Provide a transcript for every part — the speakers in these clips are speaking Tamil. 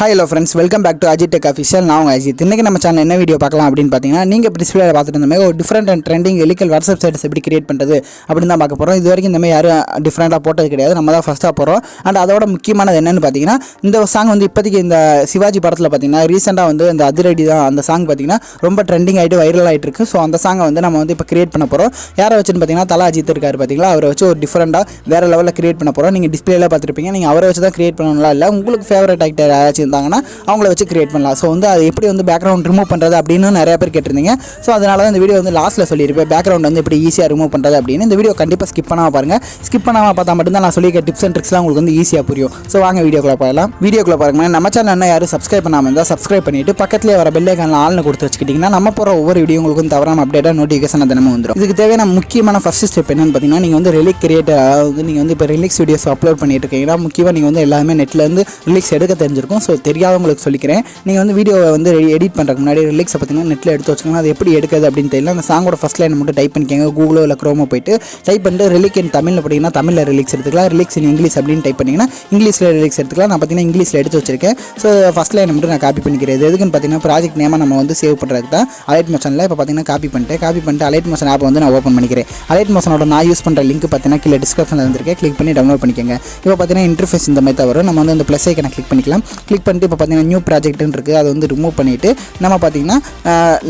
Hi hello friends, welcome back to Ajith Tech Official. Now Ajith. இன்னைக்கு நம்ம சேனல்ல என்ன வீடியோ பார்க்கலாம் அப்படினு பாத்தீங்கன்னா நீங்க டிஸ்ப்ளேல பார்த்துட்டு இருந்த மாதிரி ஒரு different and trending lyrical WhatsApp status எப்படி கிரியேட் பண்றது அப்படினு தான் பார்க்க போறோம். இது வரைக்கும் இந்த மாதிரி யாரும் டிஃபரண்டா போட்டது கிடையாது. நம்ம தான் ஃபர்ஸ்டா போறோம். அண்ட் அதோட முக்கியமானது என்னன்னு பாத்தீங்கன்னா இந்த சாங் வந்து இப்போதைக்கு இந்த சிவாஜி படத்துல பாத்தீங்கன்னா ரீசன்ட்டா வந்து அந்த அதிரடி தான் அந்த சாங் பாத்தீங்கன்னா ரொம்ப ட்ரெண்டிங் ஆயிட்டு வைரல் ஆயிட்டு இருக்கு. சோ அந்த சாங்கை வந்து நம்ம வந்து இப்போ கிரியேட் பண்ண போறோம். யாரை வச்சுன்னு பாத்தீங்கன்னா தல அஜித் இருக்காரு பாத்தீங்களா, அவரை வச்சு ஒரு டிஃபரண்டா வேற லெவல்ல கிரியேட் பண்ண போறோம். நீங்க டிஸ்ப்ளேல பார்த்துருப்பீங்க. நீங்க அவரை வச்சு தான் கிரியேட் பண்ணணும்ல இல்ல உங்களுக்கு ஃபேவரட் ஆக்டர் யாராச்சும் இருந்தாங்கன்னா அவங்கள வச்சு கிரியேட் பண்ணலாம். ஸோ வந்து அது எப்படி வந்து பேக்ரவுண்ட் ரிமூவ் பண்ணுறது அப்படின்னு நிறைய பேர் கேட்டிருந்தீங்க. ஸோ அதனால தான் இந்த வீடியோ வந்து லாஸ்ட்டில் சொல்லியிருப்பேன் பேக்ரவுண்ட் வந்து எப்படி ஈஸியாக ரிமூவ் பண்ணுறது அப்படின்னு. இந்த வீடியோ கண்டிப்பாக ஸ்கிப் பண்ணாமல் பாருங்கள். ஸ்கிப் பண்ணாமல் பார்த்தா மட்டும்தான் நான் சொல்லியிருக்க டிப்ஸ் அண்ட் ட்ரிக்ஸ்லாம் உங்களுக்கு வந்து ஈஸியாக புரியும். ஸோ வாங்க வீடியோக்குள்ள போகலாம். வீடியோக்குள்ள பாருங்க, நம்ம சேனல் என்ன யாரும் சப்ஸ்கிரைப் பண்ணாமல் இருந்தால் சப்ஸ்கிரைப் பண்ணிட்டு பக்கத்துலேயே வர பெல் ஐகானில் ஆல்னு கொடுத்து வச்சுக்கிட்டிங்கன்னா நம்ம போகிற ஒவ்வொரு வீடியோ உங்களுக்கு வந்து தவறாமல் அப்டேட்டாக நோட்டிஃபிகேஷன் தினமும் வந்துடும். இதுக்கு தேவையான முக்கியமான ஃபர்ஸ்ட் ஸ்டெப் என்னன்னு பார்த்தீங்கன்னா நீங்கள் வந்து ரிலிக் கிரியேட் வந்து நீங்கள் வந்து இப்போ ரிலிக்ஸ் வீடியோஸ் அப்லோட் பண்ணிட்டு இருக்கீங்கன்னா முக்கியமாக நீங்கள் வந்து எல்லாமே நெட்டில் இருந்து ரிலிக்ஸ் எடுக்க தெரிஞ்சிருக்கும். ஸோ தெரியாதவங்களுக்கு சொல்லிக்கிறேன். நீங்கள் வந்து வீடியோவை வந்து எடிட் பண்ணுறதுக்கு முன்னாடி ரிலிக்ஸை பார்த்தீங்கன்னா நெட்டில் எடுத்து வச்சுக்கோங்க. அது எப்படி எடுக்கிறது அப்படின்னு தெரியல. அந்த சாங்கோட ஃபர்ஸ்ட் லைன் மட்டும் டைப் பண்ணிக்கோங்க. கூகுளோ இல்லை க்ரோமோ போயிட்டு டைப் பண்ணிட்டு ரிலிக் இன் தமிழில் பார்த்தீங்கன்னா தமிழில் ரிலிக்ஸ் எடுத்துக்கலாம். ரிலிக்ஸ் இன் இங்கிலீஷ் அப்படின்னு டைப் பண்ணிங்கன்னா இங்கிலீஷில் ரிலிக்ஸ் எடுத்துக்கலாம். நான் பார்த்தீங்கன்னா இங்கிலீஷில் எடுத்து வச்சிருக்கேன். ஸோ ஃபர்ஸ்ட் லைன் மட்டும் நான் காப்பி பண்ணிக்கிறேன். எதுக்குன்னு பார்த்தீங்கன்னா ப்ராஜெக்ட் நேமாக நம்ம வந்து சேவ் பண்ணுறதுக்கு தான் அலைட் மோஷனில் இப்போ பார்த்தீங்கன்னா காப்பி பண்ணிட்டு அலைட் மோஷன் ஆப் வந்து நான் ஓப்பன் பண்ணிக்கிறேன். அலைட் மோஷனோட நான் யூஸ் பண்ணுற லிங்க் பார்த்தீங்கன்னா கீழே டிஸ்கிரிப்ஷனில் இருந்திருக்கேன். கிளிக் பண்ணி டவுன்லோட் பண்ணிக்கோங்க. இப்போ பார்த்தீங்கன்னா இன்டர்ஃபேஸ் இந்த மாதிரி தான் வரும். நம்ம வந்து அந்த ப்ளஸ் ஐக்கனை கிளிக் பண்ணிக்கலாம். கிளிக் பண்ணிட்டு இப்போ பார்த்தீங்கன்னா நியூ ப்ராஜெக்ட்னு இருக்குது. அது வந்து ரிமூவ் பண்ணிவிட்டு நம்ம பார்த்தீங்கன்னா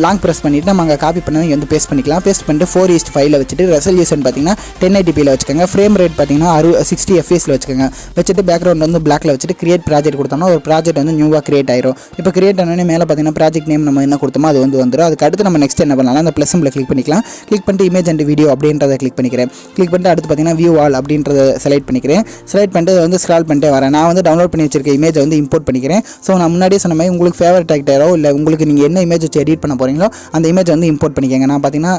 லாங் ப்ரெஸ் பண்ணிவிட்டு நம்ம அங்கே காப்பி பண்ணி இங்கே வந்து பேஸ்ட் பண்ணிக்கலாம். பேஸ்ட் பண்ணிட்டு 4:5 வச்சுட்டு ரெசல்யூஷன் பார்த்தீங்கன்னா 1080p வச்சுக்கோங்க. ஃப்ரேம் ரேட் பார்த்தீங்கன்னா 60 fps வச்சுக்கோங்க. வச்சுட்டு பேக்ரவுண்ட் வந்து பிளாக்ல வச்சுட்டு கிரியேட் ப்ராஜெக்ட் கொடுத்தோம்னா ஒரு ப்ராஜெக்ட் வந்து நியூவாக கிரியேட் ஆயிரும். இப்போ கிரியேட் ஆனோடனே மேலே பார்த்தீங்கன்னா ப்ராஜெக்ட் நேம் நம்ம என்ன கொடுத்தோமோ அது வந்து வந்துடும். அதுக்கு அடுத்து நம்ம நெக்ஸ்ட் என்ன பண்ணலாம், அந்த ப்ளஸ் சிம்பிளை கிளிக் பண்ணிக்கலாம். கிளிக் பண்ணிட்டு இமேஜ் அண்ட் வீடியோ அப்படின்றத கிளிக் பண்ணிக்கிறேன். கிளிக் பண்ணிட்டு அடுத்து பார்த்தீங்கன்னா வியூ ஆல் அப்படின்றத செலக்ட் பண்ணிக்கிறேன். செலக்ட் பண்ணிட்டு வந்து ஸ்க்ரால் பண்ணிட்டே வரேன். நான் வந்து டவுன்லோட் பண்ணி வச்சிருக்க இமேஜை வந்து இம்போர்ட் பண்ணிக்கிறேன். ஸோ நான் முன்னாடியே சொன்ன மாதிரி உங்களுக்கு ஃபேவரட் ஆக்டரோ இல்லை உங்களுக்கு நீங்கள் என்ன இமேஜ் வச்சு எடிட் பண்ண போகிறீங்களோ அந்த இமேஜ் வந்து இம்போர்ட் பண்ணிக்கோங்க. நான் பார்த்தீங்கன்னா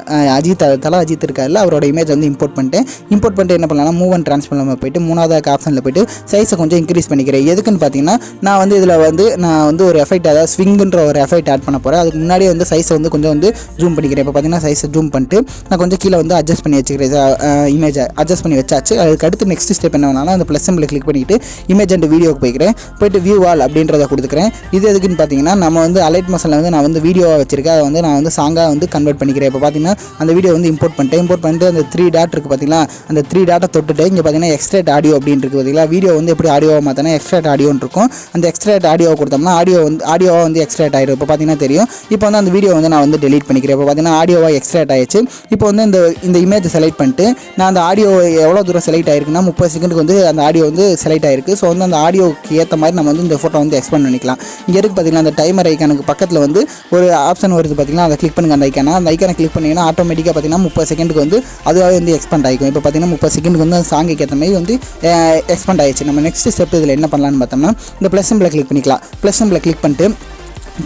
தல அஜித் இருக்காருல்ல அவரோட இமேஜ் வந்து இம்போர்ட் பண்ணிட்டு என்ன பண்ணலாம், மூவ் அண்ட் ட்ரான்ஸ்ஃபார்ம் போயிட்டு மூணாவது ஆப்ஷனில் போயிட்டு சைஸை கொஞ்சம் இன்க்ரீஸ் பண்ணிக்கிறேன். எதுக்குன்னு பார்த்தீங்கன்னா நான் வந்து இதில் வந்து நான் வந்து ஒரு எஃபெக்ட், அதாவது ஸ்விங்குன்ற ஒரு எஃபெக்ட் ஆட் பண்ண போகிறேன். அதுக்கு முன்னாடியே வந்து சைஸை வந்து கொஞ்சம் வந்து ஜூம் பண்ணிக்கிறேன். இப்போ பார்த்தீங்கன்னா சைஸை ஜூம் பண்ணிட்டு நான் கொஞ்சம் கீழே வந்து அட்ஜஸ்ட் பண்ணி வச்சுக்கிறேன். இமேஜை அட்ஜஸ்ட் பண்ணி வச்சாச்சு. அதுக்கு அடுத்து நெக்ஸ்ட் ஸ்டெப் என்ன வேணாலும் அந்த ப்ளஸ் சிம்பிளை கிளிக் பண்ணிவிட்டு இமேஜ் அண்ட் வீடியோக்கு போயிட்டு வியூ ஆல் அப்படின்றத கொடுத்துக்கிறேன். இது எதுக்குன்னு பார்த்தீங்கன்னா நம்ம வந்து அலைட் மோஷனில் வந்து நான் வந்து வீடியோவாக வச்சிருக்கேன். அதை வந்து நான் வந்து சாங்காக வந்து கன்வெர்ட் பண்ணிக்கிறேன். இப்போ பார்த்தீங்கன்னா அந்த வீடியோ வந்து இம்போர்ட் பண்ணிட்டு அந்த 3 டாட் இருக்குது பார்த்தீங்களா, அந்த 3 டாட்டை தொட்டுட்டு இங்கே பார்த்தீங்கன்னா எக்ஸ்ட்ராக்ட் ஆடியோ அப்படின்னு இருக்குது பார்த்தீங்களா. வீடியோ வந்து எப்படி ஆடியோவாக மாற்றினா எக்ஸ்ட்ராக்ட் ஆடியோன்னு இருக்கும். அந்த எக்ஸ்ட்ராக்ட் ஆடியோவை கொடுத்தோம்னா ஆடியோவாக வந்து எக்ஸ்ட்ராக்ட் ஆயிடும். இப்போ பார்த்தீங்கன்னா தெரியும். இப்போ வந்து அந்த வீடியோ வந்து நான் வந்து டெலீட் பண்ணிக்கிறேன். இப்போ பார்த்தீங்கன்னா ஆடியோவாக எக்ஸ்ட்ராக்ட் ஆயிடுச்சு. இப்போ வந்து இந்த இமேஜ் செலக்ட் பண்ணிட்டு நான் அந்த ஆடியோ எவ்வளோ தூரம் செலக்ட் ஆயிருக்குன்னா 30 செகண்டுக்கு வந்து அந்த ஆடியோ வந்து செலக்ட் ஆயிருக்கு. ஸோ வந்து அந்த ஆடியோக்கு ஏற்ற மாதிரி நம்ம வந்து இந்த ஃபோட்டோ வந்து எக்ஸ்பேண்ட் பண்ணிக்கலாம். இங்கே இருக்குது பார்த்தீங்கன்னா அந்த டைமர் ஐக்கானுக்கு பக்கத்தில் வந்து ஒரு ஆப்ஷன் வருது பார்த்தீங்கன்னா, அதை கிளிக் பண்ணுங்க. அந்த ஐக்கானை கிளிக் பண்ணிங்கன்னா ஆட்டோமேட்டிக்காக பார்த்தீங்கன்னா 30 செகண்டுக்கு வந்து அதுவாகவே வந்து எக்ஸ்பேண்ட் ஆகிக்கும். இப்போ பார்த்தீங்கன்னா 30 செகண்டுக்கு வந்து அந்த சாங்குக்கு ஏற்ற மாதிரி வந்து எக்ஸ்பேண்ட் ஆயிடுச்சு. நம்ம நெக்ஸ்ட் ஸ்டெப் இதில் என்ன பண்ணலான்னு பார்த்தோம்னா இந்த ப்ளஸ் சிம்பிளை கிளிக் பண்ணிக்கலாம். ப்ளஸ் சிம்பிளை கிளிக் பண்ணிட்டு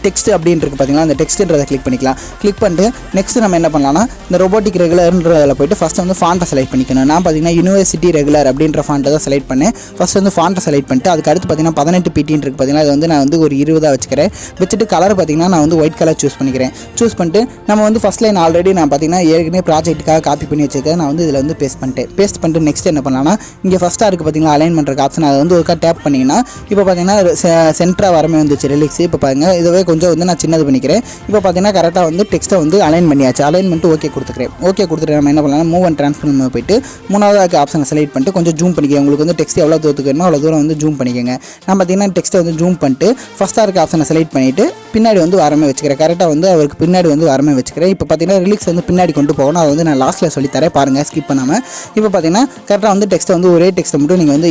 டெக்ஸ்ட் அப்படின்ட்டு பார்த்தீங்கன்னா அந்த டெக்ஸ்ட்ன்றதை கிளிக் பண்ணிக்கலாம். கிளிக் பண்ணிட்டு நெக்ஸ்ட் நம்ம என்ன பண்ணலாம்னா இந்த ரொபோட்டிக் ரெகுலர்ன்றதில் போய்ட்டு ஃபஸ்ட் வந்து ஃபாண்ட்டை செலக்ட் பண்ணிக்கணும். நான் பார்த்தீங்கன்னா யூனிவர்சிட்டி ரெகுலர் அப்படின்ற ஃபாண்ட்டை தான் செலக்ட் பண்ணேன். ஃபஸ்ட் வந்து ஃபாண்ட்டை செலக்ட் பண்ணிட்டு அதுக்கு அடுத்து பார்த்தீங்கன்னா 18 PT இருக்குது பார்த்தீங்கன்னா, அது வந்து நான் வந்து ஒரு 20 வச்சுக்கிறேன். வச்சுட்டு கலர் பார்த்தீங்கன்னா நான் வந்து ஒயிட் கலர் சூஸ் பண்ணிக்கிறேன். சூஸ் பண்ணிட்டு நம்ம வந்து ஃபஸ்ட் லைன் ஆல்ரெடி நான் பார்த்தீங்கன்னா ஏற்கனவே ப்ராஜெக்ட்டுக்காக காப்பி பண்ணி வச்சுருக்கேன். நான் வந்து இதில் வந்து பேஸ்ட் பண்ணிட்டு நெக்ஸ்ட் என்ன பண்ணலாம்னா இங்கே ஃபஸ்ட்டாக இருக்குது பார்த்தீங்கன்னா அலைன் பண்ணுறக்கு ஆப்ஷன், அதை வந்து ஒருக்கா டேப் பண்ணிங்கன்னா இப்போ பார்த்தீங்கன்னா சென்டராக வரமே வந்துச்சு ரிலிக்ஸ். இப்போ பாருங்கள் இதுவே கொஞ்சம் வந்து நான் சின்னது பண்ணிக்கிறேன். இப்போ பார்த்தீங்கன்னா கரெக்டாக வந்து டெக்ஸ்ட்டை வந்து அலைன் பண்ணியாச்சு. அலைன் பண்ணிட்டு ஓகே கொடுத்துட்டு நம்ம என்ன பண்ணலாம், மூவ் அண்ட் ட்ரான்ஸ்ஃபார்ம் போயிட்டு மூணாவது ஆப்ஷனை செலக்ட் பண்ணிட்டு கொஞ்சம் ஜூம் பண்ணிக்கிறேன். உங்களுக்கு வந்து டெக்ஸ்ட் எவ்வளோ தூரத்துக்கு வேணுமோ அவ்வளோ தூரம் வந்து ஜூம் பண்ணிக்கோங்க. நான் பார்த்தீங்கன்னா டெக்ஸ்ட்டை வந்து ஜூம் பண்ணிட்டு ஃபஸ்ட்டாக இருக்க ஆப்ஷனை செலக்ட் பண்ணிவிட்டு பின்னாடி வந்து வரமே வச்சுக்கிறேன். கரெக்டாக வந்து அவருக்கு பின்னாடி வந்து வரமே வச்சுக்கிறேன். இப்போ பார்த்தீங்கன்னா ரிலிக்ஸ் வந்து பின்னாடி கொண்டு போகணும். அதை வந்து நான் லாஸ்ட்டில் சொல்லித்தரேன் பாருங்கள், ஸ்கிப் பண்ணாமல். இப்போ பார்த்தீங்கன்னா கரெக்டாக வந்து டெக்ஸ்ட்டை வந்து ஒரே டெக்ஸ்ட்டை மட்டும் நீங்கள் வந்து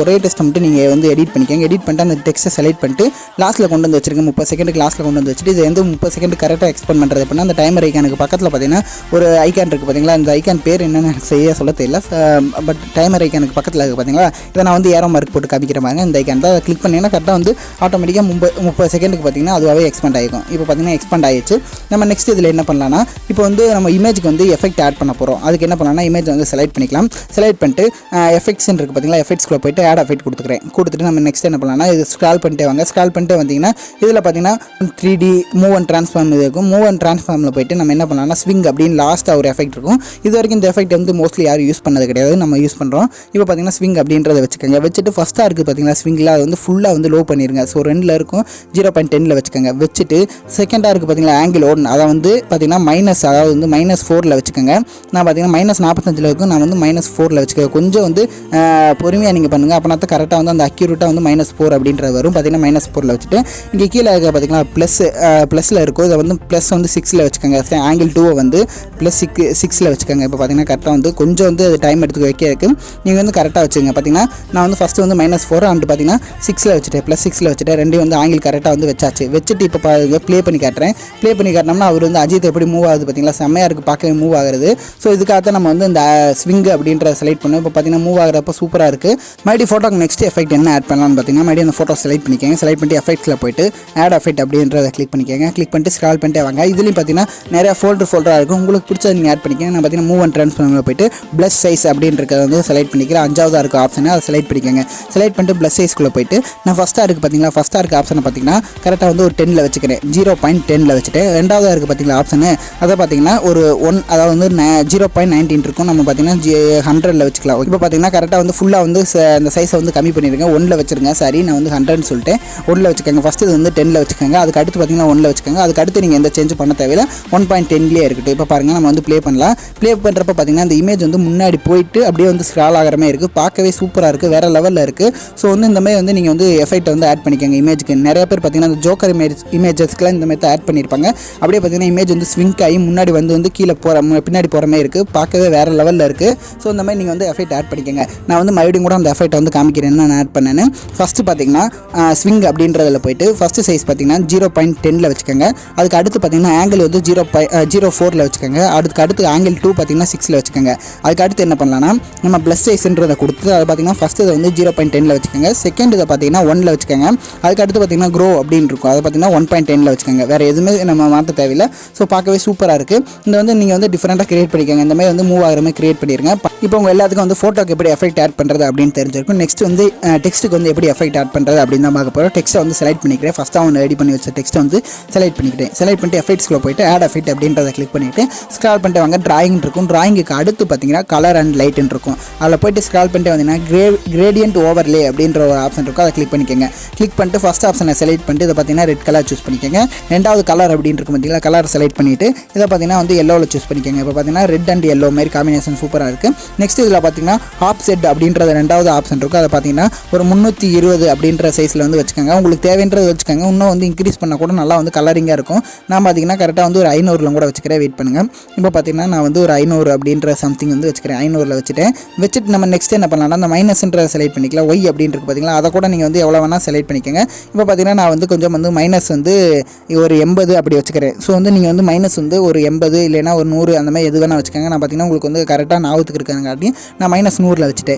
ஒரே டெக்ஸ்ட்டை மட்டும் நீங்கள் வந்து எடிட் பண்ணிக்கோங்க. எடிட் பண்ணிட்டு அந்த டெக்ஸ்ட்டை செலக்ட் பண்ணிட்டு லாஸ்ட்டில் கொண்டு வந்து வச்சிருக்கேன். 30 செகண்டுக்கு லாஸ்ட்டில் கொண்டு வந்து வச்சுட்டு இது வந்து 30 செகண்ட் கரெக்டாக எக்ஸ்பெண்ட் பண்ணுறது அப்படின்னா அந்த டைமர் ஐக்கானுக்கு பக்கத்தில் பார்த்தீங்கன்னா ஒரு ஐக்கான் இருக்குது பார்த்தீங்களா. அந்த ஐக்கான் பேர் என்னென்னு எனக்கு செய்ய சொல்ல தெரியல. பட் டைமர் ஐக்கானுக்கு பக்கத்தில் இருக்குது பார்த்தீங்களா, இதை நான் வந்து ஏரோ மார்க் போட்டு காமிக்கிறேன். இந்த ஐக்கான் தான் கிளிக் பண்ணிங்கன்னா கரெக்டாக வந்து ஆட்டோமேட்டிக்காக 30 செகண்டுக்கு பார்த்தீங்கன்னா அதுவாகவே எக்ஸ்பெண்ட் ஆகிக்கும். இப்போ பார்த்தீங்கன்னா எக்ஸ்பெண்ட் ஆகிடுச்சு. நம்ம நெக்ஸ்ட் இதில் என்ன பண்ணலாம்னா இப்போ வந்து நம்ம இமேஜுக்கு வந்து எஃபெக்ட் ஆட் பண்ண போகிறோம். அதுக்கு என்ன பண்ணலாம்னா இமேஜ் வந்து செலக்ட் பண்ணிக்கலாம். செலக்ட் பண்ணிட்டு எஃபெக்ட்ஸ் இருக்குது பார்த்தீங்களா, எஃபெக்ட்ஸ்க்குள்ளே போயிட்டு ஆட் எஃபெக்ட் கொடுத்துட்டு நம்ம நெக்ஸ்ட் என்ன பண்ணலாம்னா இது ஸ்க்ரால் பண்ணிட்டே வாங்க. ஸ்க்ரால் பண்ணிட்டே வந்தீங்கன்னா இதில் பார்த்தீங்கன்னா 3D மூவ் அண்ட் ட்ரான்ஸ்ஃபார்ம் இது இருக்கும். மூவ் அண்ட் ட்ரான்ஸ்ஃபார்மில் போய்ட்டு நம்ம என்ன பண்ணலாம்னா ஸ்விங் அப்படின்னு லாஸ்ட்டாக ஒரு எஃபெக்ட் இருக்கும். இது வரைக்கும் இந்த எஃபெக்ட் வந்து மோஸ்ட்லி யாரும் யூஸ் பண்ணது கிடையாது, நம்ம யூஸ் பண்ணுறோம். இப்போ பார்த்தீங்கன்னா ஸ்விங் அப்படின்றத வச்சுக்கோங்க. வச்சுட்டு ஃபஸ்ட்டாக இருக்குது பார்த்தீங்கன்னா ஸ்விங்கில் அது வந்து ஃபுல்லாக வந்து லோ பண்ணிடுங்க. ஸோ 2ல் இருக்கும் 0.10ல் வச்சுக்கோங்க. வச்சுட்டு செகண்டாக இருக்குது பார்த்தீங்கன்னா ஆங்கிள் 1 அதை வந்து பார்த்தீங்கன்னா மைனஸ், அதாவது வந்து -4ல் வச்சுக்கோங்க. நான் பார்த்தீங்கன்னா -45ல் இருக்கும், நான் வந்து -4ல் வச்சுக்கோங்க. கொஞ்சம் வந்து பொறுமையாக நீங்கள் பண்ணுங்கள், அப்படின்னா தான் கரெக்டாக வந்து அந்த அக்யூரேட்டாக வந்து -4 அப்படின்றது வரும். பார்த்தீங்கன்னா -4ல் வச்சுட்டு இங்கே கீழே இருக்க பார்த்தீங்கன்னா +ப்ளஸில் இருக்கும். இதை வந்து ப்ளஸ் வந்து 6ல் வச்சுக்கோங்க. ஆங்கிள் 2 வந்து +6ல் வச்சுக்கோங்க. இப்போ பார்த்தீங்கன்னா கரெக்டாக வந்து கொஞ்சம் வந்து அது டைம் எடுத்து வைக்க இருக்குது, நீங்கள் வந்து கரெக்டாக வச்சுக்கோங்க. பார்த்தீங்கன்னா நான் வந்து ஃபஸ்ட்டு வந்து -4 அண்ட் பார்த்தீங்கன்னா 6ல் வச்சுட்டேன், +6ல் வச்சுட்டேன். ரெண்டையும் வந்து ஆங்கிள் கரெக்டாக வந்து வச்சாச்சு. வச்சுட்டு இப்போ ப்ளே பண்ணி காட்டுறேன். ப்ளே பண்ணி காட்டினோம்னா அவர் வந்து அஜித் எப்படி மூவ் ஆகுது பார்த்தீங்களா, செம்மையாக இருக்குது, பார்க்கவே மூவ் ஆகுறது. ஸோ இதுக்காக நம்ம வந்து இந்த ஸ்விங் அப்படின்றத செலக்ட் பண்ணோம். இப்போ பார்த்தீங்கன்னா மூவ் ஆகிறப்ப சூப்பராக இருக்குது. மறுபடியும் ஃபோட்டோக்கு நெக்ஸ்ட் எஃபெக்ட் என்ன ஆட் பண்ணலாம்னு பார்த்தீங்கன்னா மறுபடியும் அந்த ஃபோட்டோ செலக்ட் பண்ணிக்கோங்க. செலக்ட் பண்ணிட்டு எஃபெக்ட்ஸில் போய்ட்டு ஆட் எஃபெக்ட் அப்படின்றத கிளிக் பண்ணிக்கோங்க. கிளிக் பண்ணிட்டு ஸ்க்ரால் பண்ணிட்டே வாங்க. இதுலேயும் பார்த்தீங்கன்னா நிறையா ஃபோல்டராக இருக்கும், உங்களுக்கு பிடிச்சது நீங்கள் ஆட் பண்ணிக்கோங்க. நான் பார்த்தீங்கன்னா மூவ் அண்ட் ட்ரான்ஸ்ஃபார்மில் போய்ட்டு ப்ளஸ் சைஸ் அப்படின்றத வந்து செலக்ட் பண்ணிக்கிறேன். 5ஆவதாக இருக்க ஆப்ஷனை அதை செலக்ட் பண்ணிக்கோங்க. செலக்ட் பண்ணிட்டு ப்ளஸ் சைஸ்க்குள்ளே போய்ட்டு நான் ஃபஸ்ட்டாக இருக்குது பார்த்தீங்களா, ஃபஸ்ட்டாக இருக்க ஆப்ஷனை பார்த்தீங்கன்னா கரெக்டாக வந்து ஒரு 10ல் வச்சுக்கிறேன், 0.10ல் வச்சுட்டு. ரெண்டாவதாக இருக்குது பார்த்தீங்களா ஆப்ஷனு, அதை பார்த்தீங்கன்னா ஒரு 1, அதாவது வந்து 0.19 இருக்கும், நம்ம பார்த்தீங்கன்னா 100ல் வச்சுக்கலாம். இப்போ பார்த்தீங்கன்னா கரெக்டாக வந்து ஃபுல்லாக வந்து அந்த சைஸை வந்து கம்மி பண்ணிடுங்க, 1ல் வச்சுருங்க. சரி, நான் வந்து 100ன்னு சொல்லிட்டு 1ல் வச்சுக்கோங்க. ஃபஸ்ட்டு இது வந்து 10ல் வச்சுக்கோங்க. அதுக்கு அடுத்து பார்த்தீங்கன்னா 1ல் வச்சுக்கோங்க. அதுக்கு அடுத்து நீங்கள் எந்த சேஞ்சும் பண்ண தேவையில்லை, 1.10லேயே இருக்கட்டும். இப்போ பாருங்கள், நம்ம வந்து ப்ளே பண்ணலாம். ப்ளே பண்ணுறப்ப பார்த்தீங்கன்னா இந்த இமேஜ் வந்து முன்னாடி போயிட்டு அப்படியே வந்து ஸ்க்ரால் ஆகிற மாதிரி இருக்குது, பார்க்கவே சூப்பராக இருக்குது, வேறு லெவலில் இருக்குது. ஸோ வந்து இந்த மாதிரி வந்து நீங்கள் வந்து எஃபெக்ட் வந்து ஆட் பண்ணிக்கோங்க இமேஜுக்கு. நிறைய பேர் பார்த்தீங்கன்னா அந்த ஜோக்கர் இமேஜஸ்க்குலாம் இந்த மாதிரி ஆட் பண்ணியிருப்பாங்க. அப்படியே பார்த்தீங்கன்னா இமேஜ் வந்து ஸ்விங்க் ஆகி முன்னாடி வந்து கீழே பின்னாடி போகிற மாதிரி இருக்குது, பார்க்கவே வேறு லெவலில் இருக்குது. ஸோ இந்த மாதிரி நீங்கள் வந்து எஃபெக்ட் ஆட் பண்ணிக்கோங்க. நான் வந்து மறுபடியும் கூட அந்த எஃபெக்ட் வந்து காமிக்கிறேன் நான் ஆட் பண்ணேன்னு. ஃபஸ்ட்டு பார்த்தீங்கன்னா ஸ்விங் அப்படின்றதில் போய்ட்டு ஃபஸ்ட்டு சைஸ் பார்த்தீங்கன்னா 0.10ல் வச்சுக்கோங்க. அதுக்கு அடுத்து பார்த்தீங்கன்னா ஆங்கிள் வந்து 0.04ல் வச்சுக்கோங்க. அதுக்கு அடுத்து ஆங்கிள் 2 பார்த்தீங்கன்னா 6ல் வச்சுக்கோங்க. அதுக்கு அடுத்து என்ன பண்ணலாம்னா நம்ம ப்ளஸ் சைஸ்ன்றதை கொடுத்து அதை பார்த்தீங்கன்னா ஃபஸ்ட்டு இதை வந்து 0.10ல் வச்சுக்கோங்க. செகண்ட் இதை பார்த்தீங்கன்னா 1ல் வச்சுக்கோங்க. அதுக்கு அடுத்து பார்த்தீங்கன்னா க்ரோ அப்படின்னு இருக்கும், அதை பார்த்தீங்கன்னா 1.10ல் வச்சுக்கோங்க. வேறு எதுவுமே நம்ம மாற்ற தேவையில்லை. ஸோ பார்க்கவே சூப்பராக இருக்குது. இந்த வந்து நீங்கள் வந்து டிஃப்ரெண்ட்டாக கிரியேட் பண்ணிக்கோங்க. இந்த மாதிரி வந்து மூவ் ஆகிற மாதிரி கிரியேட் பண்ணிடுங்க. இப்போ உங்கள் எல்லாத்துக்கும் வந்து ஃபோட்டோக்கு எப்படி எஃபெக்ட் ஆட் பண்ணுறது அப்படின்னு தெரிஞ்சிருக்கும். நெக்ஸ்ட் வந்து டெக்ஸ்ட்டுக்கு வந்து எப்படி எஃபெக்ட் ஆட் பண்ணுறது அப்படின்னு தான் பார்க்க போகிறோம். டெக்ஸ்ட்டை வந்து செலக்ட் பண்ணிக்கிறேன். ஃபஸ்ட்டாக ஒன்று ரெடி பண்ணி வச்ச டெக்ஸ்ட்டை வந்து செலக்ட் பண்ணிக்கிட்டேன். செலக்ட் பண்ணிட்டு எஃபெக்ட்ஸ்க்குள்ள போய்ட்டு ஆட் எஃபெக்ட் அப்படின்றத கிளிக் பண்ணிவிட்டு ஸ்க்ரால் பண்ணிட்டு வாங்க. டிராயிங் இருக்கும், டிராயிங்குக்கு அடுத்து பார்த்தீங்கன்னா கலர் அண்ட் லைட்டுன்னு இருக்கும். அதில் போய்ட்டு ஸ்க்ரால் பண்ணிட்டு வந்தீங்கன்னா கிரேடியன்ட் ஓவர்லே அப்படின்ற ஒரு ஆப்ஷன் இருக்கும், அதை கிளிக் பண்ணிக்கோங்க. கிளிக் பண்ணிட்டு ஃபஸ்ட் ஆப்ஷனை செலக்ட் பண்ணிட்டு இதை பார்த்தீங்கன்னா ரெட் கலர் சூஸ் பண்ணிக்கோங்க. ரெண்டாவது கலர் அப்படின்னு இருக்கும் பார்த்தீங்களா, கலர் செலக்ட் பண்ணிவிட்டு இதை பார்த்தீங்கன்னா வந்து எல்லோவில் சூஸ் பண்ணிக்கோங்க. இப்போ பார்த்தீங்கன்னா ரெட் அண்ட் எல்லோ மாதிரி காம்பினேஷன் சூப்பராக இருக்குது. நெக்ஸ்ட் இதில் பார்த்தீங்கன்னா ஆப்செட் அப்படின்றது ரெண்டாவது ஆப்ஷன் இருக்கும், அதை பார்த்தீங்கன்னா ஒரு 320 அப்படின்ற சைஸில் வந்து வச்சுக்கோங்க. உங்களுக்கு தேவைன்றது வச்சுக்கோங்க. இன்னும் வந்து இன்க்ரீஸ் பண்ணால் கூட நல்லா வந்து கலரிங்காக இருக்கும். நான் பார்த்தீங்கன்னா கரெக்டாக வந்து ஒரு 500ல் கூட வச்சுக்கிறேன், வெயிட் பண்ணுங்கள். இப்போ பார்த்தீங்கன்னா நான் வந்து ஒரு 500 அப்படின்ற சம்திங் வந்து வச்சுக்கிறேன், 500ல் வச்சுட்டு நம்ம நெக்ஸ்ட் என்ன பண்ணலாம்னா அந்த மைனஸ்ன்றதை செலக்ட் பண்ணிக்கலாம். ஒய் அப்படின்றது பார்த்தீங்களா, அதை கூட நீங்கள் வந்து எவ்வளோ வேணால் செலக்ட் பண்ணிக்கோங்க. இப்போ பார்த்தீங்கன்னா நான் வந்து கொஞ்சம் வந்து மைனஸ் வந்து ஒரு 80 அப்படி வச்சுக்கிறேன். ஸோ வந்து நீங்கள் வந்து மைனஸ் வந்து ஒரு 80 இல்லைனா ஒரு 100 அந்த மாதிரி எது வேணால் வச்சுக்கோங்க. நான் பார்த்தீங்கன்னா உங்களுக்கு வந்து கரெக்டாக ஞாபகத்துக்கு இருக்காங்காட்டி நான் -100ல்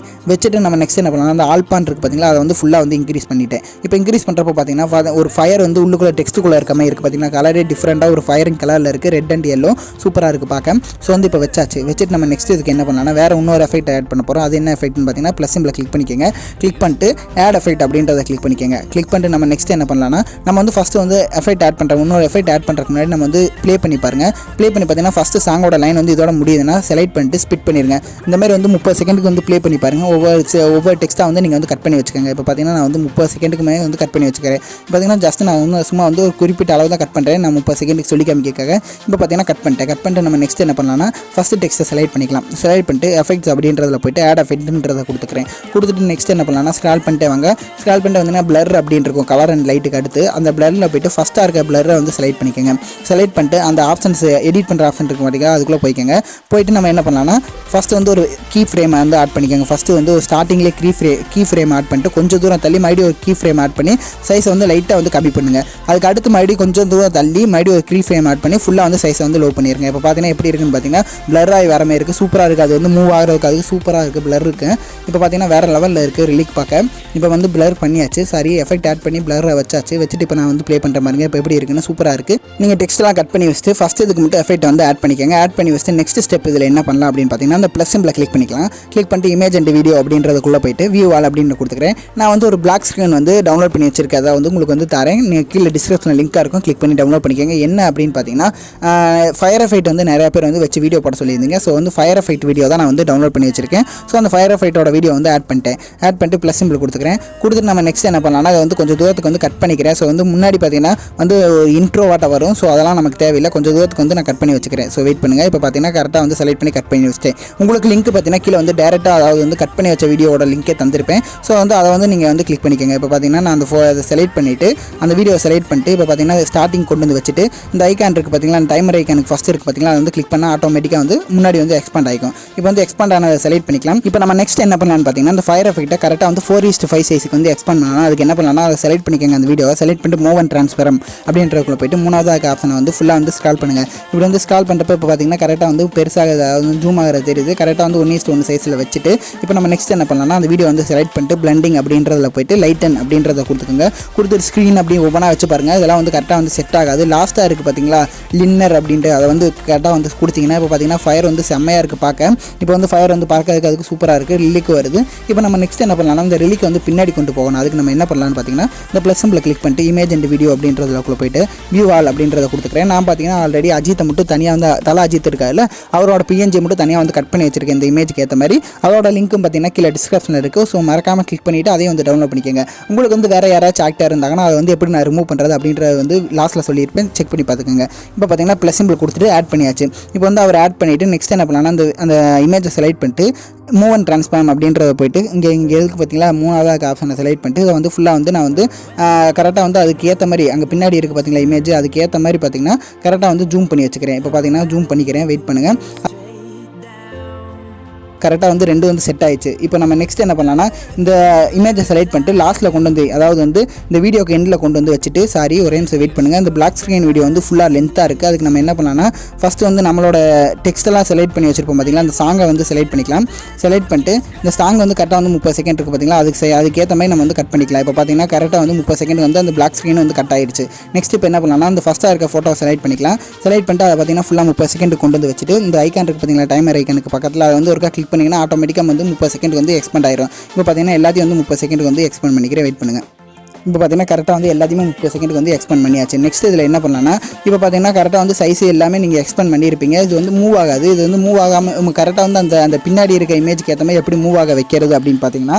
வச்சுட்டு நம்ம நெக்ஸ்ட் என்ன பண்ணலாம், அந்த ஆல்பான் இருக்குது பார்த்தீங்களா, அதை வந்து ஃபுல்லாக வந்து இன்க்ரீஸ் பண்ணிட்டேன். இப்போ இன்க்ரீஸ் பண்ணுறப்போ பார்த்தீங்கன்னா ஒரு ஃபயர் வந்து உள்ளுக்குள்ளே டெக்ஸ்ட்டுக்குள்ளே இருக்க மாதிரி இருக்குது பார்த்தீங்கன்னா, கலரே டிஃப்ரெண்ட்டாக ஒரு ஃபயரிங் கலரில் இருக்குது, ரெட் அண்ட் எல்லோ சூப்பராக இருக்குது பார்க்க. ஸோ வந்து இப்போ வச்சுட்டு நம்ம நெக்ஸ்ட் இதுக்கு என்ன பண்ணலாம்னா வேறு இன்னொரு எஃபெக்ட் ஆட் பண்ண போகிறோம். அது என்ன எஃபெக்ட்னு பார்த்தீங்கன்னா ப்ளஸ் சிம்பிளை கிளிக் பண்ணிக்கோங்க. கிளிக் பண்ணிட்டு ஆட் எஃபெக்ட் அப்படின்றத கிளிக் பண்ணிக்கோங்க. கிளிக் பண்ணிட்டு நம்ம நெக்ஸ்ட் என்ன பண்ணலாம்னா நம்ம வந்து ஃபஸ்ட்டு வந்து எஃபெக்ட் ஆட் பண்ணுறோம். இன்னொரு எஃபெக்ட் ஆட் பண்ணுறதுக்கு முன்னாடி நம்ம வந்து ப்ளே பண்ணி பாருங்கள். ப்ளே பண்ணி பார்த்தீங்கன்னா ஃபஸ்ட்டு சாங்கோட லைன் வந்து இதோட முடியுதுன்னா செலக்ட் பண்ணிட்டு ஸ்பிட் பண்ணிடுங்க. இந்த மாதிரி வந்து 30 செகண்டுக்கு வந்து ப்ளே பண்ணி பாருங்கள். ஒவ்வொரு டெக்ஸ்ட்டாக வந்து நீங்கள் வந்து கட் பண்ணி வச்சுக்கோங்க. இப்போ பார்த்தீங்கன்னா நான் வந்து 30 செகண்டுக்கு மேலே வந்து கட் பண்ணி வச்சுக்கிறேன். பார்த்தீங்கன்னா ஜஸ்ட் நான் வந்து சும்மா வந்து ஒரு குறிப்பிட்ட அளவு தான் கட் பண்ணுறேன், நான் 30 செகண்டுக்கு சொல்லி காமிக்காக. இப்போ பார்த்தீங்கன்னா கட் பண்ணிட்டு நம்ம நெக்ஸ்ட் என்ன பண்ணலாம்னா ஃபஸ்ட்டு டெக்ஸ்ட்டை செலக்ட் பண்ணிக்கலாம். செலக்ட் பண்ணிட்டு எஃபெக்ட்ஸ் அப்படின்றதில் போய்ட்டு ஆட் எஃபெக்ட்ன்றதை கொடுத்துட்டு நெக்ஸ்ட் என்ன பண்ணலாம்னா ஸ்க்ரால் பண்ணிட்டே வாங்க. ஸ்க்ரால் பண்ணிட்டு வந்தீங்கன்னா பிளர் அப்படின்னு இருக்கும், கலர் அண்ட் லைட்டுக்கு அடுத்து அந்த பிளரில் போய்ட்டு ஃபஸ்ட்டாக இருக்க பிளரை வந்து செலக்ட் பண்ணிக்கோங்க. செலக்ட் பண்ணிட்டு அந்த ஆப்ஷன்ஸ் எடிட் பண்ணுற ஆப்ஷன் இருக்க மாட்டேங்க, அதுக்குள்ளே போய்ட்டு நம்ம என்ன பண்ணலாம்னா ஃபஸ்ட்டு வந்து ஒரு கீ ஃப்ரேம் வந்து ஆட் பண்ணிக்கோங்க. ஃபஸ்ட்டு வந்து ஒரு ஸ்டார்டிங்லேயே கீ ஃப்ரேம் ஆட் பண்ணிட்டு கொஞ்சம் தூரம் தள்ளி மறுபடியும் ஒரு கீ ஃப்ரேம் ஆட் பண்ணி சைஸை வந்து லைட்டாக வந்து கம்மி பண்ணுங்கள். அதுக்கு அடுத்து மறுபடியும் கொஞ்சம் தூரம் தள்ளி மறுபடியும் ஒரு கீ ஃப்ரேம் ஆட் பண்ணி ஃபுல்லாக வந்து சைஸை வந்து லோ பண்ணிடுங்க. இப்போ பார்த்தீங்கன்னா எப்படி இருக்குன்னு பார்த்தீங்கன்னா பிளராகி வர மாதிரி இருக்குது, சூப்பராக இருக்குது. அது வந்து மூவ் ஆகிறதுக்கு அதுக்கு சூப்பராக இருக்குது, பிளர் இருக்குது. இப்போ பார்த்தீங்கன்னா வேறு லெவலில் இருக்குது ரிலீக் பார்க்க. இப்போ வந்து பிளர் பண்ணியாச்சு, சாரி எஃபெக்ட் ஆட் பண்ணி பிளரை வச்சுட்டு இப்போ நான் வந்து ப்ளே பண்ணுற மாதிரிங்க. இப்போ எப்படி இருக்குன்னு சூப்பராக இருக்குது. நீங்கள் டெக்ஸ்ட்லாம் கட் பண்ணி வச்சுட்டு ஃபஸ்ட்டு இதுக்கு மட்டும் எஃபெக்ட் வந்து ஆட் பண்ணிக்கோங்க. ஆட் பண்ணி வச்சுட்டு நெக்ஸ்ட் ஸ்டெப் இதில் என்ன பண்ணலாம் அப்படின்னு பார்த்தீங்கன்னா அந்த ப்ளஸ் சிம்பிளை கிளிக் பண்ணிக்கலாம். கிளிக் பண்ணிட்டு இமேஜ் அண்ட் வீடியோ அப்படின்றதுக்குள்ளே போய்ட்டு வியூ ஆல் அப்படின்னு கொடுத்துக்கிறேன். நான் வந்து ஒரு பிளாக் ஸ்க்ரீன் வந்து டவுன்லோட் பண்ணி வச்சிருக்கேன், அதாவது வந்து உங்களுக்கு வந்து வந்து தரேன், நீங்கள் கீழே டிஸ்கிரிப்ஷனில் லிங்காக இருக்கும், கிளிக் பண்ணி டவுன்லோட் பண்ணிக்கோங்க. என்ன அப்படின்னு பார்த்தீங்கன்னா ஃபயர் எஃபெக்ட் வந்து நிறைய பேர் வந்து வச்சு வீடியோ போட சொல்லியிருந்தீங்க. ஸோ வந்து ஃபயர் எஃபெக்ட் வீடியோ தான் நான் வந்து டவுன்லோட் பண்ணி வச்சிருக்கேன். ஸோ அந்த ஃபயர் எஃபெக்ட்டோட வீடியோ வந்து ஆட் பண்ணிட்டு ப்ளஸ் சிம்பிள் கொடுத்துக்கிறேன். கொடுத்துட்டு நம்ம நெக்ஸ்ட் என்ன பண்ணலாம்னா அதை வந்து கொஞ்சம் தூரத்துக்கு வந்து கட் பண்ணிக்கிறேன். ஸோ வந்து முன்னாடி பார்த்தீங்கன்னா வந்து இன்ட்ரோவாட்ட வரும். ஸோ அதெல்லாம் நமக்கு தேவையில்லை, கொஞ்சம் தூரத்துக்கு வந்து நான் கட் பண்ணி வச்சுக்கிறேன். ஸோ வெயிட் பண்ணுங்கள். இப்போ பார்த்தீங்கன்னா கரெக்டாக வந்து செலக்ட் பண்ணி கட் பண்ணி வச்சுட்டேன். உங்களுக்கு லிங்க் பார்த்தீங்கன்னா கீழே வந்து டேரெக்டாக அதாவது வந்து கட் பண்ணி வச்ச வீடியோட லிங்கே தந்திருப்பேன். ஸோ வந்து அதை வந்து நீங்கள் வந்து கிளிக் பண்ணிக்கோங்க. இப்போ பார்த்தீங்கன்னா நான் அதை செலக்ட் பண்ணிவிட்டு அந்த வீடியோ செலக்ட் பண்ணிட்டு இப்போ பார்த்தீங்கன்னா ஸ்டார்டிங் கொண்டு வந்து வச்சுட்டு இந்த ஐக்கான் இருக்குது பார்த்தீங்களா, அந்த டைமர் ஐக்கானுக்கு ஃபஸ்ட் இருக்குது பார்த்தீங்களா, அதை வந்து கிளிக் பண்ணால் ஆட்டோமேட்டிக்காக வந்து முன்னாடி வந்து எக்ஸ்பாண்ட் ஆகிக்கும். இப்போ வந்து எக்ஸ்பாண்ட் ஆனதை செலக்ட் பண்ணிக்கலாம். இப்போ நம்ம நெக்ஸ்ட் என்ன பண்ணலாம்னு பார்த்தீங்கன்னா இந்த ஃபயர் எஃபெக்ட்டை கரெக்டாக வந்து 4:5 சைஸுக்கு வந்து எக்ஸ்பாண்ட் பண்ணலாம். அதுக்கு என்ன பண்ணலாம்னா அதை செலக்ட் பண்ணிக்கோங்க. அந்த வீடியோவை செலக்ட் பண்ணிட்டு மூவ் அண்ட் ட்ரான்ஸ்ஃபரம் அப்படின்றதுக்குள்ள போய்ட்டு மூணாவது ஆப்ஷனை வந்து ஃபுல்லாக வந்து ஸ்க்ரால் பண்ணுங்கள். இப்படி வந்து ஸ்க்ரால் பண்ணுறப்ப இப்போ பார்த்தீங்கன்னா கரெக்டாக வந்து பெருசாக அதாவது ஜூம் ஆகிறது தெரியுது. கரெக்டாக வந்து 1:1 சைஸில் வச்சுட்டு இப்போ நம்ம நெக்ஸ்ட் என்ன பண்ணலாம்னா அந்த வீடியோ வந்து செலக்ட் பண்ணிட்டு பிளண்டிங் அப்படின்றதில் போய்ட்டு லைட்டன் அப்படின்றத கொடுத்துக்கோங்க. கொடுத்துட்டு ஸ்க்ரீன் அப்படி ஓப்பனாக வச்சு பாருங்கள். இதெல்லாம் வந்து கரெக்டாக வந்து செட் ஆகாது. லாஸ்ட்டாக இருக்குது பார்த்தீங்களா லின்னர் அப்படின்ட்டு, அதை வந்து கரெக்டாக வந்து கொடுத்தீங்கன்னா இப்போ பார்த்தீங்கன்னா ஃபயர் வந்து செம்மையாக இருக்குது பார்க்க. இப்போ வந்து ஃபயர் வந்து பார்க்கறதுக்கு அதுக்கு சூப்பராக இருக்குது, ரிலிக்கு வருது. இப்போ நம்ம நெக்ஸ்ட் என்ன பண்ணலாம்னா இந்த ரிலிக்கு வந்து பின்னாடி கொண்டு போகணும். அதுக்கு நம்ம என்ன பண்ணலாம்னு பார்த்தீங்கன்னா இந்த ப்ளஸ் சிம்பிளை கிளிக் பண்ணிட்டு இமேஜ் அண்ட் வீடியோ அப்படின்றதுக்குள்ள போய்ட்டு வியூ ஆல் அப்படின்றத கொடுத்துக்கிறேன். நான் பார்த்தீங்கன்னா ஆல்ரெடி அஜித்தை மட்டும் தனியாக வந்து தலை அஜித் இருக்காதுல்ல, அவரோட பிஎன்ஜி மட்டும் தனியாக வந்து கட் பண்ணி வச்சிருக்கேன் இந்த இமேஜுக்கு ஏற்ற மாதிரி. அதோட லிங்க்கும் பார்த்தீங்கன்னா கீழே டிஸ்கிரிப்ஷனில் இருக்குது. ஸோ மறக்காமல் கிளிக் பண்ணிவிட்டு அதையும் வந்து டவுன்லோட் பண்ணிக்கோங்க. உங்களுக்கு வந்து வேறு யாராச்சும் ஆக்டர் இருந்தாங்கன்னா அதை வந்து எப்படி நான் ரிமூவ் பண்ணுறது அப்படின்றத வந்து லாஸ்ட்டில் சொல்லியிருப்பேன், செக் பண்ணி பார்த்துக்கோங்க. இப்போ பார்த்தீங்கன்னா ப்ளஸ் சிம்பிள் கொடுத்துட்டு ஆட் பண்ணியாச்சு. இப்போ வந்து அவர் ஆட் பண்ணிவிட்டு நெக்ஸ்ட் என்ன பண்ணலாம்னா அந்த இமேஜை செலக்ட் பண்ணிட்டு மூவ் அண்ட் ட்ரான்ஸ்ஃபார்ம் அப்படின்றத போய்ட்டு இங்கே எதுக்கு பார்த்தீங்களா மூணாவது ஆப்ஷனை செலக்ட் பண்ணிட்டு இதை வந்து ஃபுல்லாக வந்து நான் வந்து கரெக்டாக வந்து அதுக்கு ஏற்ற மாதிரி அங்கே பின்னாடி இருக்குது பார்த்தீங்களா இமேஜ், அதுக்கு ஏற்ற மாதிரி பார்த்தீங்கன்னா கரெக்டாக வந்து ஜூம் பண்ணி வச்சுக்கிறேன். இப்போ பார்த்தீங்கன்னா ஜூம் பண்ணிக்கிறேன், வெயிட் பண்ணுங்கள். கரெக்டாக வந்து ரெண்டு வந்து செட் ஆயிடுச்சு. இப்போ நம்ம நெக்ஸ்ட் என்ன பண்ணலாம்னா இந்த இமேஜை செலக்ட் பண்ணிட்டு லாஸ்ட்டில் கொண்டு வந்து அதாவது வந்து இந்த வீடியோக்கு எண்டில் கொண்டு வந்து வச்சுட்டு ஒரே நிமிஷம் வெயிட் பண்ணுங்கள். இந்த பிளாக் ஸ்க்ரீன் வீடியோ வந்து ஃபுல்லாக லென்த்தாக இருக்குது. அதுக்கு நம்ம என்ன பண்ணலாம்னா ஃபஸ்ட்டு வந்து நம்மளோட டெக்ஸ்ட்டெல்லாம் செலக்ட் பண்ணி வச்சுருப்போம் பார்த்தீங்களா, அந்த சாங்கை வந்து செலக்ட் பண்ணிக்கலாம். செலக்ட் பண்ணிட்டு இந்த சாங் வந்து கரெக்டாக வந்து 30 செகண்ட் இருக்குது பார்த்தீங்களா, அதுக்கேற்ற மாதிரி நம்ம வந்து கட் பண்ணிக்கலாம். இப்போ பார்த்தீங்கன்னா கரெக்டாக வந்து 30 செகண்ட் வந்து அந்த பிளாக் ஸ்க்ரீன் வந்து கட் ஆயிடுச்சு. நெக்ஸ்ட் இப்போ என்ன பண்ணலாம்னா அந்த ஃபஸ்ட்டாக இருக்க ஃபோட்டோவை செலக்ட் பண்ணிக்கலாம். செலக்ட் பண்ணிட்டு அதை பார்த்தீங்கன்னா ஃபுல்லாக 30 செகண்ட் கொண்டு வந்து வச்சுட்டு இந்த ஐக்கான் இருக்குது பார்த்தீங்களா டைமர் ஐக்கானுக்கு பக்கத்தில் அதை வந்து ஒருக்கா கிளிக் பண்ணிங்கன்னா ஆட்டோமேட்டிக்காக வந்து 30 செகண்ட் வந்து எக்ஸ்பெண்ட் ஆயிரும். இப்போ பார்த்தீங்கன்னா எல்லாத்தையும் வந்து 30 செகண்ட் வந்து எக்ஸ்பெண்ட் பண்ணிக்கிறேன், வெயிட் பண்ணுங்கள். இப்போ பார்த்தீங்கன்னா கரெக்டாக வந்து எல்லாத்தையுமே 30 செகண்டுக்கு வந்து எக்ஸ்பெண்ட் பண்ணியாச்சு. நெக்ஸ்ட் இதில் என்ன பண்ணலாம்னா இப்போ பார்த்தீங்கன்னா கரெக்டாக வந்து சைஸ் எல்லாமே நீங்கள் எக்ஸ்பெண்ட் பண்ணியிருப்பீங்க. இது வந்து மூவ் ஆகாது. இது வந்து மூவ் ஆகாமல் கரெக்டாக வந்து அந்த பின்னாடி இருக்க இமேஜுக்கு ஏற்ற மாதிரி எப்படி மூவ் ஆக வைக்கிறது அப்படின்னு பார்த்தீங்கன்னா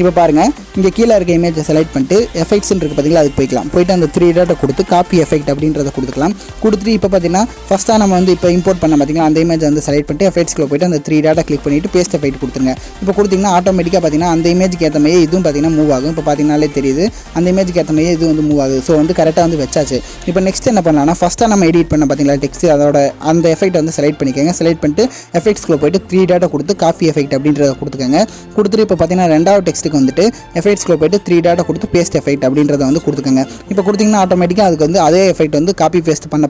இப்போ பாருங்கள், இங்கே கீழே இருக்க இமேஜை செலக்ட் பண்ணிட்டு எஃபெக்ட்ஸ்ன்னு இருக்குது பார்த்தீங்களா, அதுக்கு போய்ட்டு அந்த 3 டாட்டை கொடுத்து காப்பி எஃபெக்ட் அப்படின்றத கொடுத்துக்கலாம். கொடுத்துட்டு இப்போ பார்த்தீங்கன்னா ஃபஸ்ட்டாக நம்ம வந்து இப்போ இம்போர்ட் பண்ண பார்த்தீங்கன்னா அந்த இமேஜை வந்து செலக்ட் பண்ணிட்டு எஃபெக்ட்ஸ்க்குள்ள போய்ட்டு அந்த 3 டாட்டை கிளிக் பண்ணிவிட்டு பேஸ்ட் எஃபெக்ட் கொடுத்துருங்க. இப்போ கொடுத்தீங்கன்னா ஆட்டோமேட்டிக்காக பார்த்தீங்கன்னா அந்த இமேஜுக்கு ஏற்ற மாதிரி இதுவும் பார்த்தீங்கன்னா மூவ் ஆகும். இப்போ பார்த்தீங்கன்னாலே தெரியுது அந்த இமேஜுக்கு ஏற்ற மாதிரி இது வந்து மூவ் ஆகுது. ஸோ வந்து கரெக்டாக வந்து வச்சாச்சு. இப்போ நெக்ஸ்ட் என்ன பண்ணலாம்னா ஃபஸ்ட்டாக நம்ம எடிட் பண்ண பார்த்தீங்களா டெக்ஸ்ட், அதோட அந்த எஃபெக்ட் வந்து செலக்ட் பண்ணிக்கோங்க. செலக்ட் பண்ணிட்டு எஃபெக்ட்ஸ்க்குள்ள போய்ட்டு 3 டாட்டை கொடுத்து காப்பி எஃபெக்ட் அப்படின்றத கொடுத்துக்கோங்க. கொடுத்துட்டு இப்போ பார்த்தீங்கன்னா ரெண்டாவது டெக்ஸ்ட்டுக்கு வந்துட்டு எஃபெக்ட்ஸ்க்குள்ள போய்ட்டு 3 டாட்டை கொடுத்து பேஸ்ட் எஃபெக்ட் அப்படின்றத வந்து கொடுத்துக்கோங்க. இப்போ கொடுத்தீங்கன்னா ஆட்டோமேட்டிக்காக அதுக்கு வந்து அதே எஃபெக்ட் வந்து காப்பி பேஸ்ட் பண்ண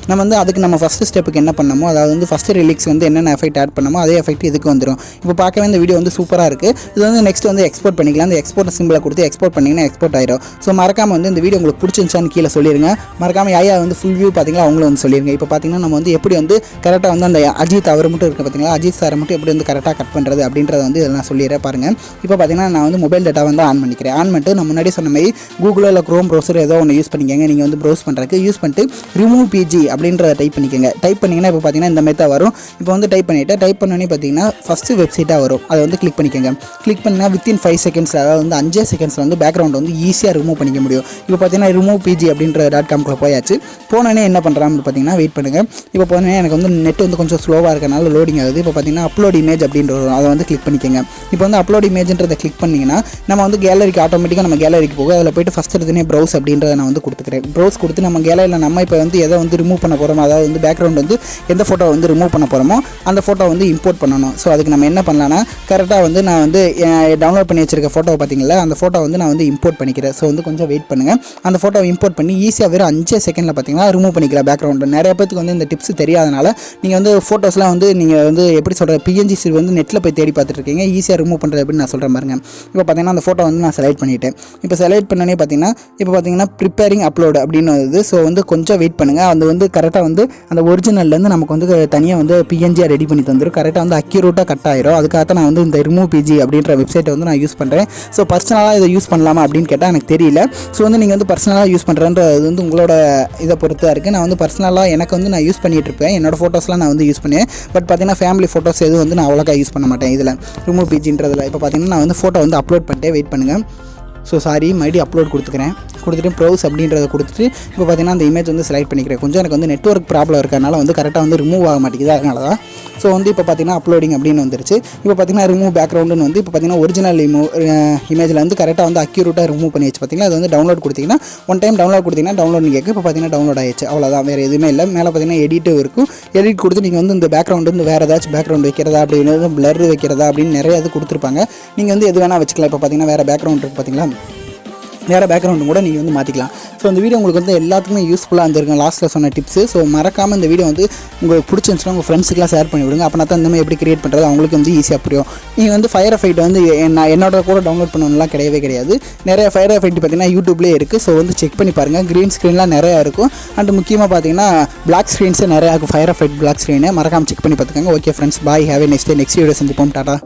நம்ம வந்து அதுக்கு நம்ம ஃபஸ்ட்டு ஸ்டெப்புக்கு என்ன பண்ணமோ அதாவது வந்து ஃபஸ்ட்டு ரிலீக்ஸ் வந்து என்னென்ன எஃபெக்ட் ஆட் பண்ணமோ அதே எஃபெக்ட் இதுக்கு வந்துடும். இப்போ பார்க்கவே இந்த வீடியோ வந்து சூப்பராக இருக்குது. இது வந்து நெக்ஸ்ட் வந்து எக்ஸ்போர்ட் பண்ணிக்கலாம். அந்த எக்ஸ்போர்ட் சிம்பிளை கொடுத்து எக்ஸ்போர்ட் பண்ணிங்கன்னா எக்ஸ்போர்ட் ஆயிடும். ஸோ மறக்காமல் வந்து இந்த வீடியோ உங்களுக்கு பிடிச்சிருந்துச்சான்னு கீழே சொல்லிடுங்க. மறக்காமல் யாயா வந்து ஃபுல் வியூ பார்த்தீங்களா அவங்களும் வந்து சொல்லிடுங்க. இப்போ பார்த்தீங்கன்னா நம்ம வந்து எப்படி வந்து கரெக்டாக வந்து அந்த அஜித் அவர் மட்டும் இருக்குது பார்த்தீங்களா, அஜித் சாரை மட்டும் எப்படி வந்து கரெக்டாக கட் பண்ணுறது அப்படின்றத வந்து இதில் நான் சொல்லிடுறேன் பாருங்கள். இப்போ பார்த்தீங்கன்னா நான் வந்து மொபைல் டேட்டா வந்து ஆன் பண்ணிக்கிறேன். ஆன் பண்ணிட்டு நான் முன்னாடி சொன்ன மாதிரி கூகுளோ இல்லை க்ரோம் ப்ரௌசர் ஏதோ ஒன்று யூஸ் பண்ணிக்கோங்க. நீங்கள் வந்து ப்ரௌஸ் பண்ணுறதுக்கு யூஸ் பண்ணிட்டு ரிமூவ் பிஜி அப்படின்றத டைப் பண்ணிக்கோங்க. டைப் பண்ணிங்கன்னா இப்போ பார்த்தீங்கன்னா இந்த மாதிரி தான் வரும். இப்போ வந்து டைப் பண்ணோன்னே பார்த்தீங்கன்னா ஃபஸ்ட்டு வெப்சைட்டாக வரும். அதை வந்து கிளிக் பண்ணிக்கோங்க. கிளிக் பண்ணிங்கன்னா வித்தின் 5 செகண்ட்ஸ் அதாவது வந்து 5 செகண்ட்ஸில் வந்து பேக்ரவுண்ட் வந்து ஈஸியாக ரிமூவ் பண்ணிக்க முடியும். இப்போ பார்த்தீங்கன்னா ரிமூவ் பிஜி அப்படின்ற .com போயாச்சு. போனோடனே என்ன பண்ணுறான்னு பார்த்தீங்கன்னா வெயிட் பண்ணுங்கள். இப்போ போனோடனே எனக்கு வந்து நெட் வந்து கொஞ்சம் ஸ்லோவாக இருக்கனால லோடிங் ஆகுது. இப்போ பார்த்தீங்கன்னா அப்லோட் இமேஜ் அப்படின்ற அதை வந்து கிளிக் பண்ணிக்கோங்க. இப்போ வந்து அப்லோட் இமேஜ்ன்றதை கிளிக் பண்ணிங்கன்னா நம்ம வந்து கேலரிக்கு ஆட்டோமேட்டிக்காக நம்ம கேலரிக்கு போகும். அதில் போய்ட்டு ஃபஸ்ட் எடுத்துனே ப்ரௌஸ் அப்படின்றத நான் வந்து கொடுத்துக்கிறேன். ப்ரௌஸ் கொடுத்து நம்ம கேலரியில் நம்ம இப்போ வந்து எதை வந்து ரிமூவ் பண்ண போகிறோமோ அதாவது வந்து பேக்ரவுண்ட் வந்து எந்த ஃபோட்டோ வந்து ரிமூவ் பண்ண போகிறோமோ அந்த ஃபோட்டோ வந்து இம்போர்ட் பண்ணணும். ஸோ அதுக்கு நம்ம என்ன பண்ணலாம்னா கரெக்டாக வந்து நான் வந்து டவுன்லோட் பண்ணி வச்சிருக்க ஃபோட்டோவை பார்த்தீங்களா அந்த ஃபோட்டோ வந்து நான் வந்து இம்போர்ட் பண்ணிக்கிறேன். ஸோ வந்து கொஞ்சம் வெயிட் பண்ணுங்கள். அந்த ஃபோட்டோவை இம்போர்ட் பண்ணி ஈஸியாக வெறும் 5 செகண்டில் பார்த்தீங்கன்னா ரிமூவ் பண்ணிக்கலாம் பேக்ரவுண்ட். நிறைய பேருக்கு வந்து இந்த டிப்ஸ் தெரியாதனால நீங்கள் வந்து ஃபோட்டோஸ்லாம் வந்து நீங்கள் வந்து எப்படி சொல்கிற பிஎன்ஜிஸ் வந்து நெட்டில் போய் தேடி பார்த்துட்டு இருக்கீங்க. ஈஸியாக ரிமூவ் பண்ணுறது அப்படின்னு நான் சொல்கிறேன் பாருங்க. இப்போ பார்த்தீங்கன்னா அந்த ஃபோட்டோ வந்து நான் செலக்ட் பண்ணிவிட்டேன். இப்போ செலக்ட் பண்ணனே பார்த்தீங்கன்னா ப்ரிப்பேரிங் அப்லோடு அப்படின்னு வருது. ஸோ வந்து கொஞ்சம் வெயிட் பண்ணுங்கள். அது வந்து கரெக்டாக வந்து அந்த ஒரிஜினல்லேருந்து நமக்கு வந்து தனியாக வந்து பிஎன்ஜியாக ரெடி பண்ணி தந்துடும். கரெக்டாக வந்து அக்யூரேட்டாக கட் ஆயிரும். அதுக்காக நான் வந்து இந்த ரிமூவ் பிஜி அப்படின்ற வெப்சைட்டை வந்து நான் யூஸ் பண்ணுறேன். ஸோ பர்சனலாக இதை யூஸ் பண்ணலாமா அப்படின்னு கேட்டால் எனக்கு தெரியல. ஸோ வந்து நீங்கள் வந்து பர்சனலாக யூஸ் பண்ணுறன்றது வந்து உங்களோட இதை பொறுத்தாக இருக்குது. நான் வந்து பர்சனலாக எனக்கு வந்து நான் யூஸ் பண்ணிகிட்டு இருப்பேன். என்னோடய ஃபோட்டோஸ்லாம் நான் வந்து யூஸ் பண்ணுவேன். பட் பார்த்தீங்கன்னா ஃபேமிலி ஃபோட்டோஸ் எதுவும் வந்து நான் அவ்வளோக்கா யூஸ் பண்ண மாட்டேன். இதில் ரிமூவ் பேஜ்ன்றதில் இப்போ பார்த்தீங்கன்னா நான் வந்து ஃபோட்டோ வந்து அப்லோட் பண்ணிட்டேன். வெயிட் பண்ணுங்கள். ஸோ சாரி, மறுபடியும் அப்லோட் கொடுத்துக்கிறேன். கொடுத்துட்டு ப்ரௌஸ் அப்படின்றத கொடுத்துட்டு இப்போ பார்த்தீங்கன்னா அந்த இமேஜ் வந்து செலக்ட் பண்ணிக்கிறேன். கொஞ்சம் எனக்கு வந்து நெட்வொர்க் ப்ராப்ளம் இருக்கிறனால வந்து கரெக்டாக வந்து ரிமூவ் ஆக மாட்டேங்குது. அதனால தான். ஸோ வந்து இப்போ பார்த்தீங்கன்னா அப்லோடிங் அப்படின்னு வந்துருச்சு. இப்போ பார்த்தீங்கன்னா ரிமூவ் பேக்ரவுண்டுன்னு வந்து இப்போ பார்த்தீங்கன்னா ஒரிஜினல் இமேஜில் வந்து கரெக்டாக வந்து அக்யூரேட்டாக ரிமூவ் பண்ணி வச்சு பார்த்தீங்கன்னா அது வந்து டவுன்லோட் கொடுத்தீங்கன்னா ஒன் டைம் டவுன்லோட் கொடுத்தீங்கன்னா டவுன்லோட் கேட்கு. இப்போ பார்த்தீங்கன்னா டவுன்லோட் ஆயிடுச்சு. அவ்வளோதான், வேறு எதுவுமே இல்லை. மேலே பார்த்தீங்கன்னா எடிட்டும் இருக்கும். எடிட் கொடுத்து நீங்கள் வந்து இந்த பேக்ரவுண்டு வந்து வேறு ஏதாச்சும் பேக்ரவுண்ட் வைக்கிறதா அப்படின்னு பிளர் வைக்கிறதா அப்படின்னு நிறைய இது கொடுத்துருப்பாங்க. நீங்கள் வந்து எது வேணால் வச்சுக்கலாம். இப்போ பார்த்தீங்கன்னா வேறு பேக்ரவுண்ட் இருக்குது பார்த்தீங்களா, வேறு பேக்ரவுண்டும் கூட நீங்கள் வந்து மாற்றிக்கலாம். ஸோ இந்த வீடியோ உங்களுக்கு வந்து எல்லாத்துக்குமே யூஸ்ஃபுல்லாக இருந்திருக்கும். லாஸ்ட்டில் சொன்ன டிப்ஸு. ஸோ மறக்காமல் இந்த வீடியோ வந்து உங்களுக்கு பிடிச்சிருந்துச்சுன்னா உங்கள் ஃப்ரெண்ட்ஸுக்கெலாம் ஷேர் பண்ணி விடுங்க. அப்படின்னா தான் இந்த மாதிரி எப்படி கிரியேட் பண்ணுறது அவங்களுக்கு வந்து ஈஸியாக புரியும். நீங்கள் வந்து ஃபயர் எஃபெக்ட் வந்து என்னோட கூட டவுன்லோட் பண்ணணும்லாம் கிடையாது. நிறைய ஃபயர் எஃபெக்ட் பார்த்தீங்கன்னா யூடியூப்லேயே இருக்குது. ஸோ வந்து செக் பண்ணி பாருங்கள். க்ரீன் ஸ்க்ரீன்லாம் நிறையா இருக்கும். அண்ட் முக்கியமாக பார்த்தீங்கன்னா பிளாக் ஸ்க்ரீன்ஸே நிறையா இருக்கும். ஃபயர் எஃபெக்ட் பிளாக் ஸ்க்ரீனு மறக்காமல் செக் பண்ணி பார்த்துக்கோங்க. Okay friends, bye, have a next day. Next video சந்திப்போம். டாடா.